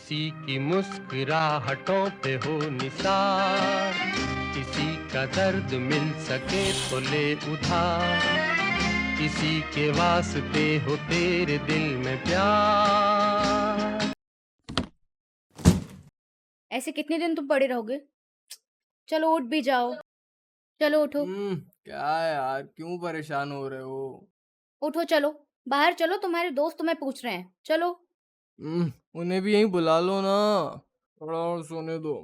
किसी की मुस्कुराहटों पे हो निसार, किसी का दर्द मिल सके तो ले उधार, किसी के वास्ते हो तेरे दिल में प्यार। ऐसे कितने दिन तुम पड़े रहोगे? चलो उठ भी जाओ। चलो उठो। क्या है यार, क्यों परेशान हो रहे हो? उठो चलो। बाहर चलो, तुम्हारे दोस्त तुम्हें पूछ रहे हैं। चलो। उन्हें भी यहीं बुला लो ना, थोड़ा और सोने दो।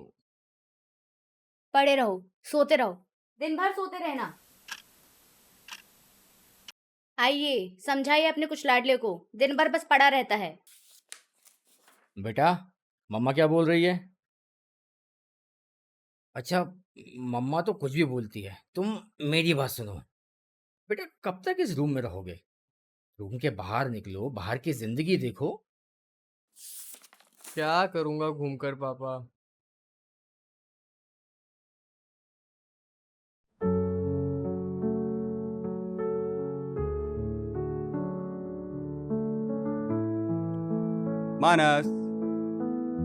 पड़े रहो, सोते रहो। दिन भर सोते रहना। आइए, समझाइए अपने कुछ लाडले को। दिन भर बस पड़ा रहता है। बेटा, मम्मा क्या बोल रही है? अच्छा, मम्मा तो कुछ भी बोलती है, तुम मेरी बात सुनो। बेटा, कब तक इस रूम में रहोगे? रूम के बाहर निकलो, बाहर की जिंदगी देखो। क्या करूंगा घूमकर पापा? मानस,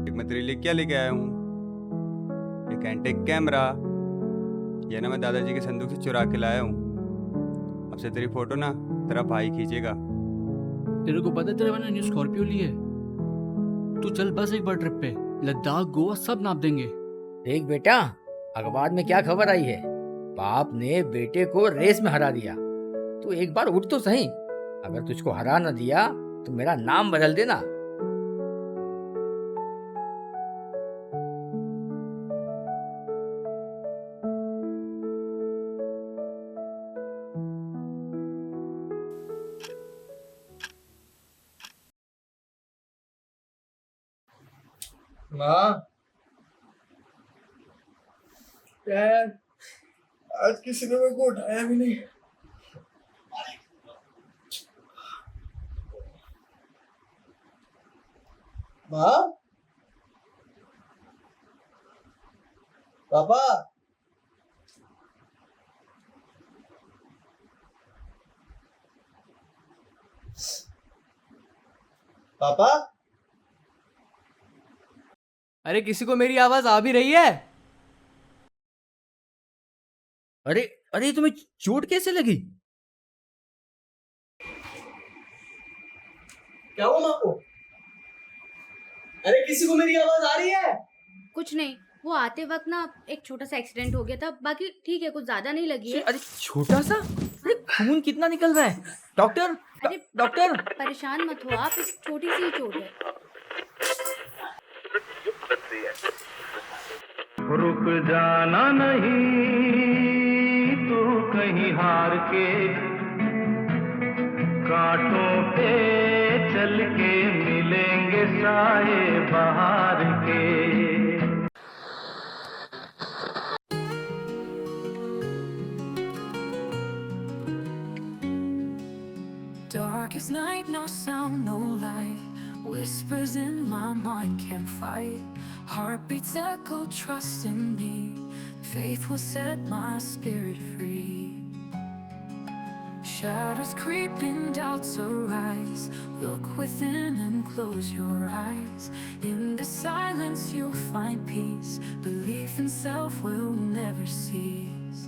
एक मैं तेरे लिए क्या लेके आया हूँ। एक एंटीक कैमरा। ये ना मैं दादाजी के संदूक से चुरा के लाया हूँ। अब से तेरी फोटो ना तेरा भाई खींचेगा। तेरे को पता है तेरे मैंने न्यू स्कॉर्पियो ली है। तू चल बस एक बार ट्रिप पे, लद्दाख गोवा सब नाप देंगे। देख बेटा, अखबार में क्या खबर आई है? बाप ने बेटे को रेस में हरा दिया। तू एक बार उठ तो सही। अगर तुझको हरा ना दिया तो मेरा नाम बदल देना। माँ, क्या है? आज किसी ने मेरे को उठाया भी नहीं। माँ, पापा, पापा। अरे किसी को मेरी आवाज आ भी रही है? अरे अरे, तुम्हें चोट कैसे लगी? क्या हुआ माँ को? अरे किसी को मेरी आवाज आ रही है? कुछ नहीं, वो आते वक्त ना एक छोटा सा एक्सीडेंट हो गया था। बाकी ठीक है, कुछ ज्यादा नहीं लगी है। अरे छोटा सा, अरे खून कितना निकल रहा है? डॉक्टर, अरे डॉक्टर। परेशान मत हो आप, एक छोटी सी ही चोट है। रुक जाना नहीं तू कहीं हार के, कांटों पे चल के मिलेंगे साए बहार के। Darkest night, no sound, no light. Whispers in my mind can't fight. Heartbeats echo, trust in me. Faith will set my spirit free. Shadows creeping, doubts arise. Look within and close your eyes. In the silence you'll find peace. Belief in self will never cease.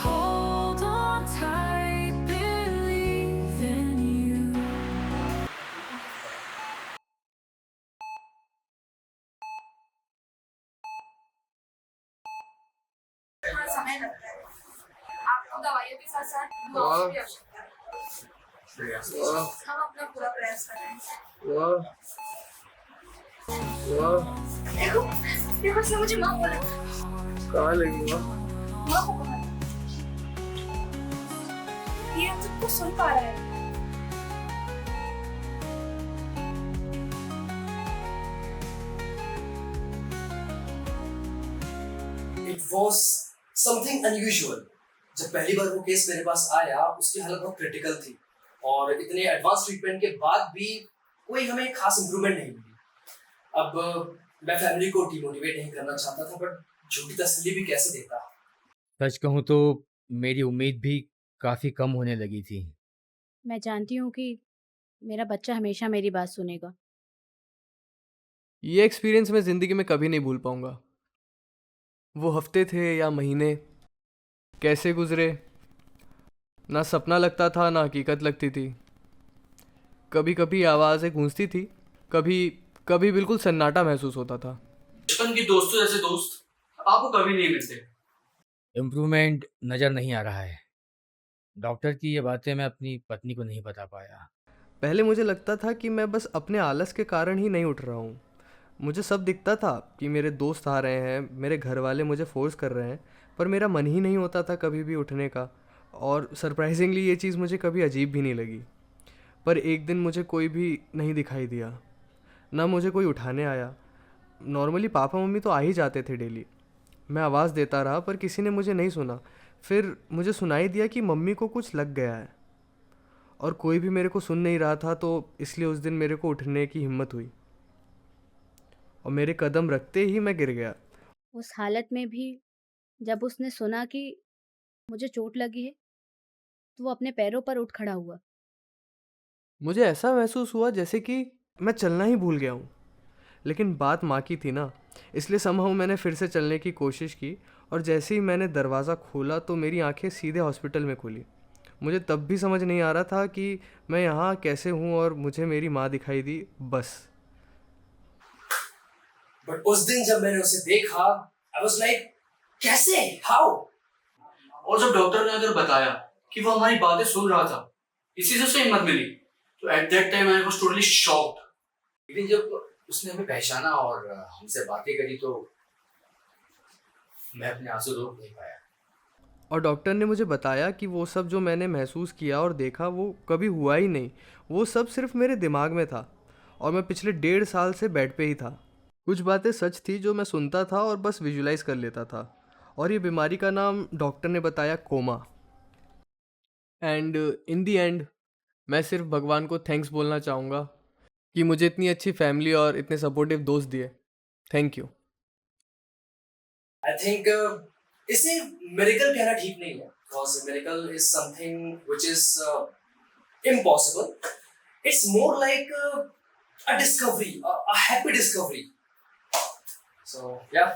Hold on tight, believe in you. थोड़ा समय लगता है। आपको दवाइयों के साथ साथ दुआओं की भी आवश्यकता है। हम अपना पूरा प्रयास कर रहे हैं। देखो, देखो उसने मुझे माँ बोला। कहाँ लगी माँ? माँ को कहा। ये हम सबको सुन पा रहा है। It was something unusual. जब पहली बार वो केस मेरे पास आया, उसकी हालत बहुत क्रिटिकल थी और इतने एडवांस ट्रीटमेंट के बाद भी कोई हमें खास इंप्रूवमेंट नहीं मिली। अब मैं फैमिली को डिमोटिवेट नहीं करना चाहता था, बट झूठी तसल्ली भी कैसे देता। सच कहूँ तो मेरी उम्मीद भी काफी कम होने लगी थी। मैं जानती हूँ कि मेरा बच्चा हमेशा मेरी बात सुनेगा। ये एक्सपीरियंस मैं ज़िंदगी में कभी नहीं भूल पाऊंगा। वो हफ्ते थे या महीने कैसे गुजरे, ना सपना लगता था ना हकीकत लगती थी। कभी कभी आवाज़ें गूंजती थी, कभी कभी बिल्कुल सन्नाटा महसूस होता था। बचपन की दोस्तों जैसे दोस्त आपको कभी नहीं मिलते। इम्प्रूवमेंट नज़र नहीं आ रहा है। डॉक्टर की ये बातें मैं अपनी पत्नी को नहीं बता पाया। पहले मुझे लगता था कि मैं बस अपने आलस के कारण ही नहीं उठ रहा हूँ। मुझे सब दिखता था कि मेरे दोस्त आ रहे हैं, मेरे घर वाले मुझे फोर्स कर रहे हैं, पर मेरा मन ही नहीं होता था कभी भी उठने का। और सरप्राइजिंगली ये चीज़ मुझे कभी अजीब भी नहीं लगी। पर एक दिन मुझे कोई भी नहीं दिखाई दिया, ना मुझे कोई उठाने आया। नॉर्मली पापा मम्मी तो आ ही जाते थे डेली। मैं आवाज़ देता रहा पर किसी ने मुझे नहीं सुना। फिर मुझे सुनाई दिया कि मम्मी को कुछ लग गया है, और कोई भी मेरे को सुन नहीं रहा था, तो इसलिए उस दिन मेरे को उठने की हिम्मत हुई और मेरे कदम रखते ही मैं गिर गया। उस हालत में भी जब उसने सुना कि मुझे चोट लगी है, तो वो अपने पैरों पर उठ खड़ा हुआ। मुझे ऐसा महसूस हुआ जैसे कि मैं चलना ही भूल गया हूँ। लेकिन बात माँ की थी ना, इसलिए समहाउ मैंने फिर से चलने की कोशिश की, और जैसे ही मैंने दरवाज़ा खोला तो मेरी आंखें सीधे हॉस्पिटल में खुली। मुझे तब भी समझ नहीं आ रहा था कि मैं यहाँ कैसे हूँ, और मुझे मेरी माँ दिखाई दी बस। बट उस दिन जब मैंने उसे देखा, आई वाज लाइक, कैसे, हाउ? और जब डॉक्टर ने अगर बताया कि वो हमारी बातें सुन रहा था, इसी से उसे हिम्मत मिली, तो at that time I was totally shocked. लेकिन जब उसने हमें पहचाना और हमसे बातें करी तो मैं अपने आंसू रोक नहीं पाया। और डॉक्टर ने मुझे बताया कि वो सब जो मैंने महसूस किया और देखा वो कभी हुआ ही नहीं। वो सब सिर्फ मेरे दिमाग में था, और मैं पिछले 1.5 साल से बेड पे ही था। कुछ बातें सच थी जो मैं सुनता था और बस विजुलाइज कर लेता था, और ये बीमारी का नाम डॉक्टर ने बताया coma. And in the end मैं सिर्फ भगवान को थैंक्स बोलना चाहूँगा कि मुझे इतनी अच्छी फैमिली और इतने सपोर्टिव दोस्त दिए। Thank you. आई थिंक इसे मिरेकल कहना ठीक नहीं है, because miracle is something which is impossible. It's more like a discovery, a happy discovery. So yeah.